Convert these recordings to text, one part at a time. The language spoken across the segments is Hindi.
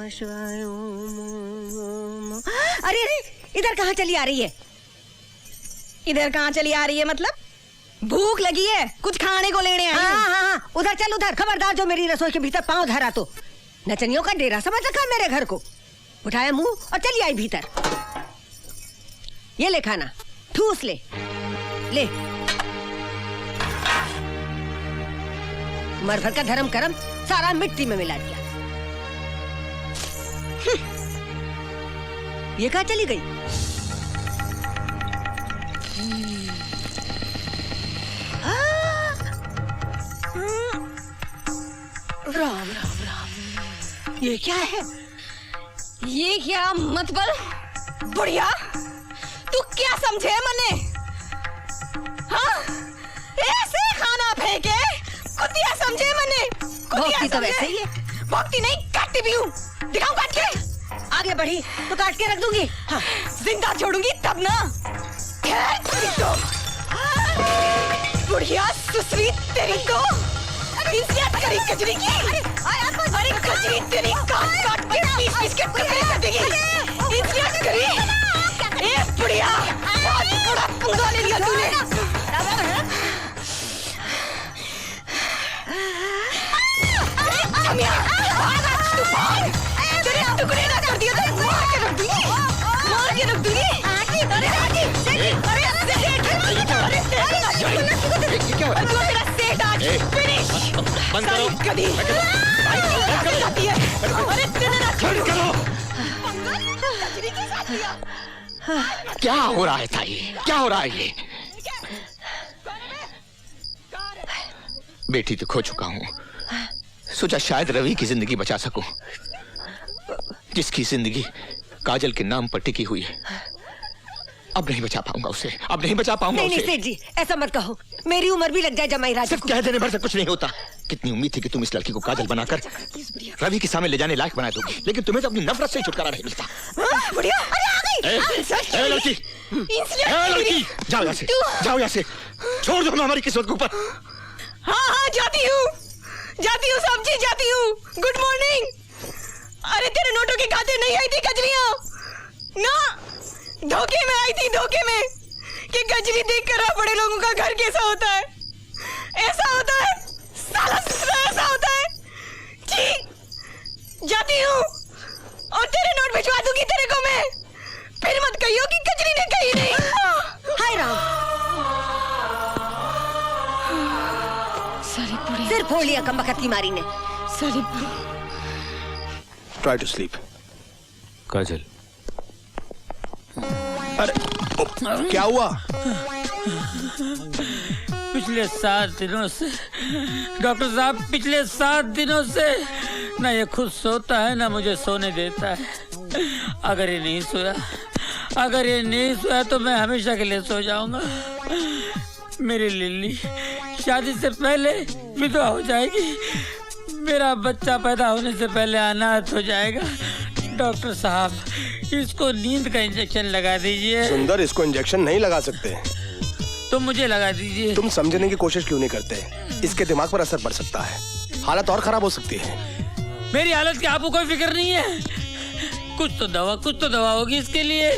नमः शिवाय। अरे अरे, इधर कहाँ चली आ रही है? इधर कहाँ चली आ रही है मतलब? भूख लगी है, कुछ खाने को लेने आई हूँ। हाँ, उधर चल उधर। खबरदार जो मेरी रसोई के भीतर पांव धरा तो नचनियों का डेरा समझ रखा मेरे घर को। उठाया मुंह और चली आई भीतर। ये ले खाना, ठूस ले ले। उम्र भर का धर्म करम सारा मिट्टी में मिला दिया। ये कहाँ चली गई? राम राम राम, ये क्या है? ये क्या मतलब? बुढ़िया, तू क्या समझे मने? हाँ, ऐसे खाना फेंके कुतिया समझे मने? भौंकती तो वैसे ही है। भौंकती नहीं, काटती भी हूँ। दिखाऊं काट के? आगे बढ़ी तो काट के रख दूंगी। हाँ, जिंदा छोड़ूंगी तब ना। तेरी तो बुढ़िया सुसरी, तेरी तो इंसियत करी कजरी की। अरे कजरी तेरी काट काट के पीस के टुकड़े कर देगी। इंसियत करी। ए बुढ़िया, बहुत बड़ा पंगा ले लिया तूने। तेरे टुकड़े ना कर दिया तो मार के रख दूंगी। मार के रख दूंगी। अरे जो तेरा सेठ आज फिनिश। बंद करो। कभी जाती है। अरे तेरे ना छोड़ो। क्या हो रहा है ताई? क्या हो रहा है ये? बेटी तो खो चुका हूँ, सोचा शायद रवि की जिंदगी बचा सकूं, जिसकी जिंदगी काजल के नाम पर टिकी हुई है। अब नहीं बचा पाऊंगा उसे, अब नहीं बचा पाऊंगा उसे। नहीं सेठ जी, ऐसा मत कहो। मेरी उम्र भी लग जाए जमाई राजा सिर्फ कह देने भर से कुछ नहीं होता। कितनी उम्मीद थी कि तुम इस लड़की को काजल बनाकर रवि के सामने ले जाने लायक बना दोगी, लेकिन तुम्हें तो अपनी नफरत से छुटकारा नहीं मिलता। बुढ़िया, अरे आ गई। लड़की, लड़की, जाओ यहाँ से, जाओ यहाँ से, छोड़ दो हमारी किस्मत के ऊपर। हाँ, जाती हूँ सब्जी, जाती हूँ। Good morning. अरे तेरे नोटों के खाते नहीं आई थी कजरियाँ ना, धोखे में आई थी, धोखे में कि कजरी देख कर बड़े लोगों का घर कैसा होता है। ऐसा होता है साला, ऐसा होता है जी। जाती हूँ और तेरे नोट भिजवा दूंगी तेरे को मैं। फिर मत कहियो कि कजरी ने कही नहीं। हाय राम, सारी सिर फोड़ लिया कमबख्त की मारी ने। सारी Try to sleep. काजल, अरे क्या हुआ? पिछले 7 दिनों से डॉक्टर साहब, पिछले 7 दिनों से ना ये खुद सोता है ना मुझे सोने देता है। अगर ये नहीं सोया तो मैं हमेशा के लिए सो जाऊंगा। मेरी लिल्ली शादी से पहले विधवा हो जाएगी, मेरा बच्चा पैदा होने से पहले अनाथ हो जाएगा। डॉक्टर साहब, इसको नींद का इंजेक्शन लगा दीजिए। सुंदर, इसको इंजेक्शन नहीं लगा सकते। तो मुझे लगा दीजिए। तुम समझने की कोशिश क्यों नहीं करते? इसके दिमाग पर असर पड़ सकता है, हालत और खराब हो सकती है। मेरी हालत की आपको कोई फिक्र नहीं है? कुछ तो दवा होगी इसके लिए।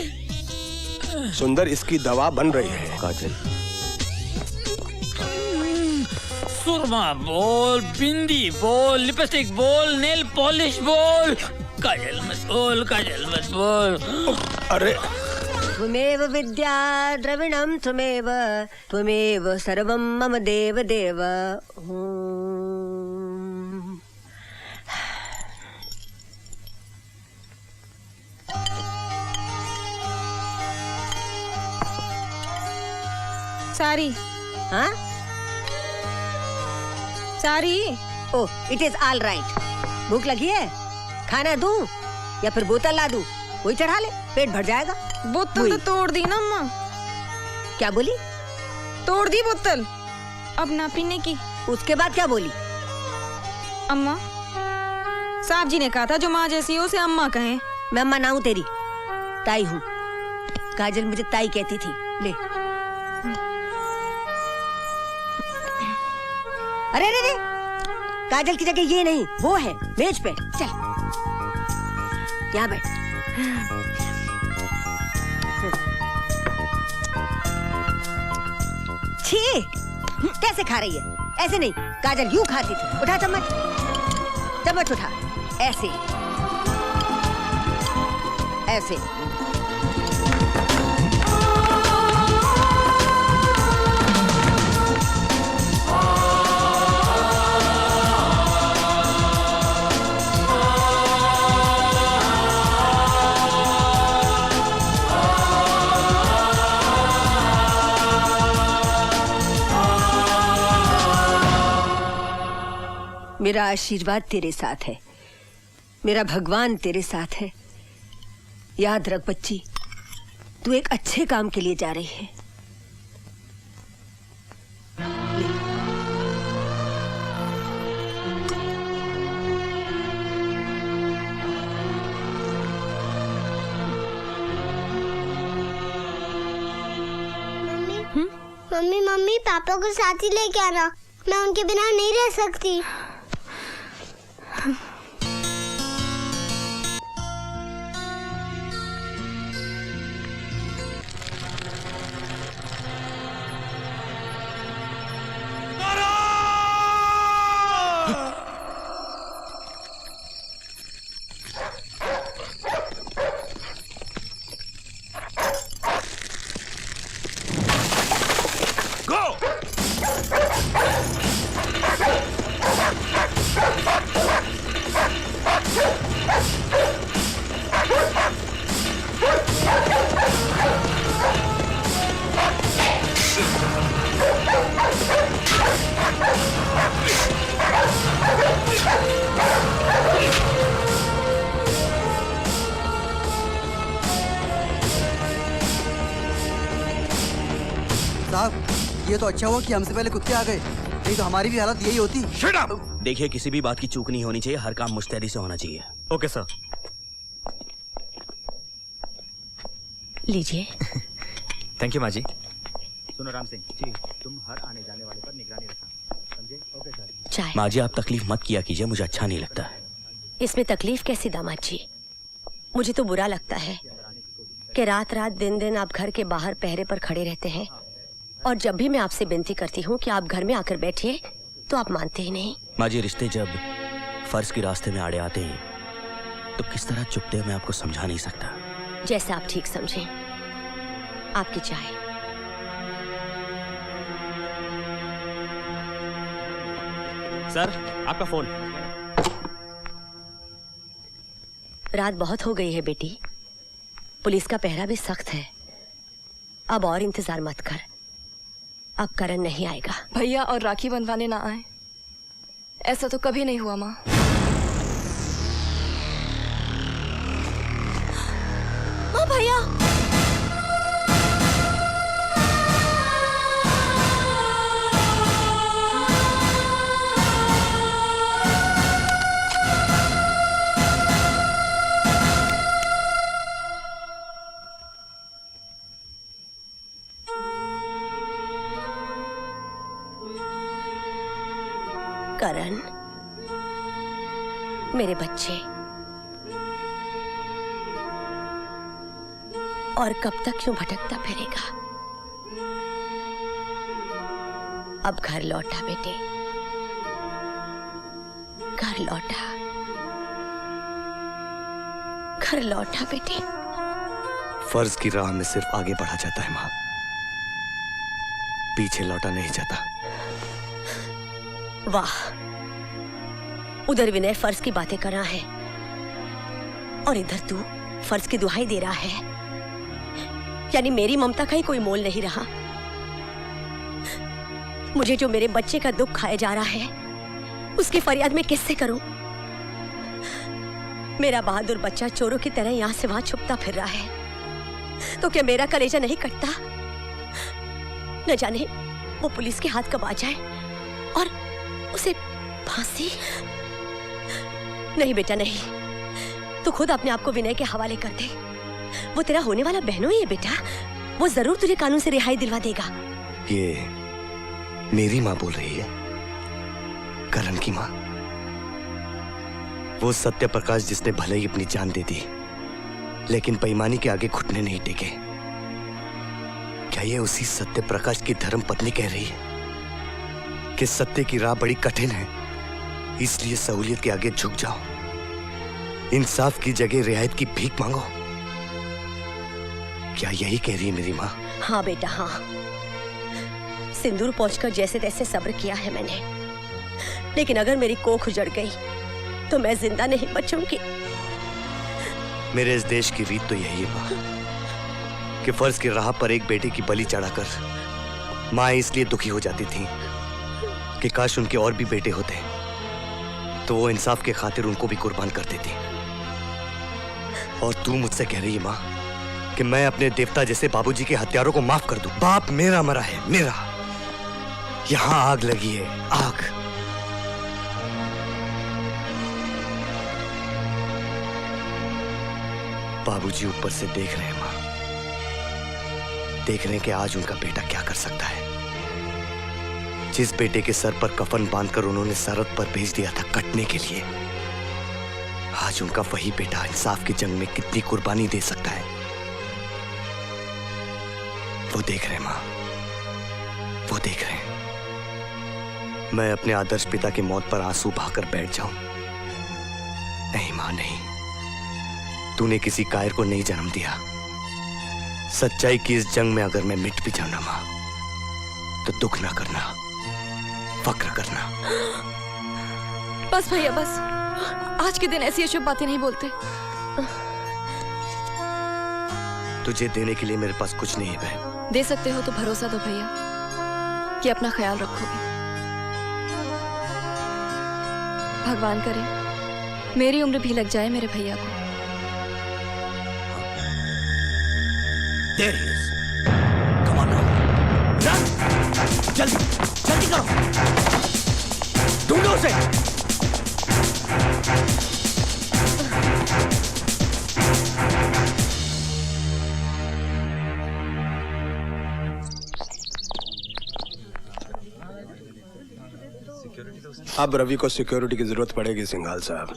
सुंदर, इसकी दवा बन रही है। काजल, सुरमा बोल, बिंदी बोल, लिपस्टिक बोल, नेल पॉलिश बोल। काजल मत बोल। अरे त्वमेव विद्या द्रविणं त्वमेव सर्वं मम देव देव। सारी, हाँ, सारी। ओह, इट इज ऑल राइट। भूख लगी है? खाना दूं या फिर बोतल ला दूं? वही चढ़ा ले, पेट भर जाएगा। बोतल तो तोड़ दी ना अम्मा। क्या बोली? तोड़ दी बोतल, अब ना पीने की। उसके बाद क्या बोली? अम्मा, साहब जी ने कहा था जो माँ जैसी हो उसे अम्मा कहें। मैं अम्मा ना हूं तेरी, ताई हूँ। काजल मुझे ताई कहती थी। ले। अरे रे रे, काजल की जगह ये नहीं वो है, मेज पे। चल। यहाँ बैठ। छी, कैसे खा रही है? ऐसे नहीं, काजल यूं खाती थी। उठा चम्मच, चम्मच उठा, ऐसे ऐसे। मेरा आशीर्वाद तेरे साथ है, मेरा भगवान तेरे साथ है। याद रख बच्ची, तू एक अच्छे काम के लिए जा रही है। ले। मम्मी मम्मी पापा को साथ ही लेके आना, मैं उनके बिना नहीं रह सकती। साहब, ये तो अच्छा हुआ कि हमसे पहले कुत्ते आ गए, नहीं तो हमारी भी हालत यही होती। देखिए, किसी भी बात की चूक नहीं होनी चाहिए, हर काम मुस्तैदी से होना चाहिए। Okay sir. लीजिए। थैंक यू माँ जी। सुनो राम सिंह जी, तुम हर आने जाने वाले पर निगरानी रखना, समझे? Okay sir. चाय। माँ जी, आप तकलीफ मत किया कीजिए, मुझे अच्छा नहीं लगता है। इसमें तकलीफ कैसी दामाद जी? मुझे तो बुरा लगता है कि रात रात दिन दिन आप घर के बाहर पहरे पर खड़े रहते हैं, और जब भी मैं आपसे विनती करती हूँ कि आप घर में आकर बैठिए तो आप मानते ही नहीं। माँ जी, रिश्ते जब फर्ज के रास्ते में आड़े आते हैं तो किस तरह चुपते हैं मैं आपको समझा नहीं सकता। जैसे आप ठीक समझें। आपकी चाय। सर, आपका फोन। रात बहुत हो गई है बेटी, पुलिस का पहरा भी सख्त है। अब और इंतजार मत कर, अब करण नहीं आएगा। भैया और राखी बंधवाने ना आए, ऐसा तो कभी नहीं हुआ माँ। माँ, भैया। करण, मेरे बच्चे, और कब तक यूं भटकता फिरेगा? अब घर लौटा बेटे, घर लौटा, घर लौटा बेटे। फर्ज की राह में सिर्फ आगे बढ़ा जाता है माँ, पीछे लौटा नहीं जाता। वाह, उधर विनय फर्ज की बातें कर रहा है और इधर तू फर्ज की दुहाई दे रहा है। यानी मेरी ममता का ही कोई मोल नहीं रहा। मुझे जो मेरे बच्चे का दुख खाया जा रहा है, उसकी फरियाद मैं किससे करूं? मेरा बहादुर बच्चा चोरों की तरह यहां से वहां छुपता फिर रहा है, तो क्या मेरा कलेजा नहीं कटता? न जाने वो पुलिस के हाथ कब आ जाए और उसे फांसी। नहीं बेटा नहीं, तू खुद अपने आप को विनय के हवाले कर दे। वो तेरा होने वाला बहनों ही है बेटा, वो जरूर तुझे कानून से रिहाई दिलवा देगा। ये मेरी माँ बोल रही है, करण की माँ। वो सत्य प्रकाश जिसने भले ही अपनी जान दे दी, लेकिन बेईमानी के आगे घुटने नहीं टेके। क्या ये उसी सत्य प्रकाश की धर्म पत्नी कह रही है कि सत्य की राह बड़ी कठिन है, इसलिए सहूलियत के आगे झुक जाओ, इंसाफ की जगह रियायत की भीख मांगो? क्या यही कह रही है मेरी माँ? हाँ बेटा हाँ, सिंदूर पहुंचकर जैसे तैसे सब्र किया है मैंने, लेकिन अगर मेरी कोख उजड़ गई तो मैं जिंदा नहीं बचूंगी। मेरे इस देश की रीत तो यही है माँ कि फर्ज की राह पर एक बेटे की बलि चढ़ाकर माँ इसलिए दुखी हो जाती थी कि काश उनके और भी बेटे होते तो वो इंसाफ के खातिर उनको भी कुर्बान कर देती। और तू मुझसे कह रही है माँ कि मैं अपने देवता जैसे बाबूजी के हत्यारों को माफ कर दूं? बाप मेरा मरा है, मेरा। यहां आग लगी है, आग। बाबूजी ऊपर से देख रहे हैं माँ, देख रहे हैं कि आज उनका बेटा क्या कर सकता है। जिस बेटे के सर पर कफन बांधकर उन्होंने सरहद पर भेज दिया था कटने के लिए, आज उनका वही बेटा इंसाफ की जंग में कितनी कुर्बानी दे सकता है, वो देख रहे हैं माँ, वो देख रहे हैं। मैं अपने आदर्श पिता की मौत पर आंसू बहाकर बैठ जाऊं? नहीं माँ नहीं, तूने किसी कायर को नहीं जन्म दिया। सच्चाई की इस जंग में अगर मैं मिट भी जाऊं ना माँ, तो दुख ना करना, फक्र करना। बस भैया बस, आज के दिन ऐसी अशुभ बातें नहीं बोलते। तुझे देने के लिए मेरे पास कुछ नहीं है बहन। दे सकते हो तो भरोसा दो भैया कि अपना ख्याल रखोगे। भगवान करे मेरी उम्र भी लग जाए मेरे भैया को। There he is. Come on now. Run! जल्दी, जल्दी करो। ढूंढो उसे। अब रवि को सिक्योरिटी की जरूरत पड़ेगी सिंघाल साहब।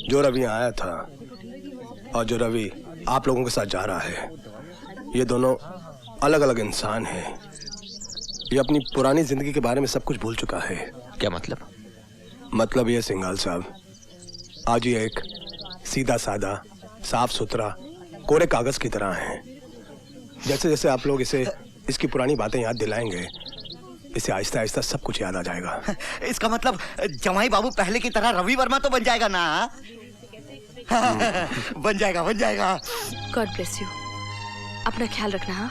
जो रवि आया था और जो रवि आप लोगों के साथ जा रहा है, ये दोनों अलग अलग इंसान हैं। ये अपनी पुरानी जिंदगी के बारे में सब कुछ भूल चुका है। क्या मतलब? मतलब ये सिंघाल साहब, आज ये एक सीधा साधा साफ सुथरा कोरे कागज की तरह है। जैसे जैसे आप लोग इसे इसकी पुरानी बातें याद दिलाएंगे, इसे आहिस्ता आहिस्ता सब कुछ याद आ जाएगा। इसका मतलब जमाई बाबू पहले की तरह रवि वर्मा तो बन जाएगा ना? बन जाएगा, बन जाएगा। God bless you. अपना ख्याल रखना। हाँ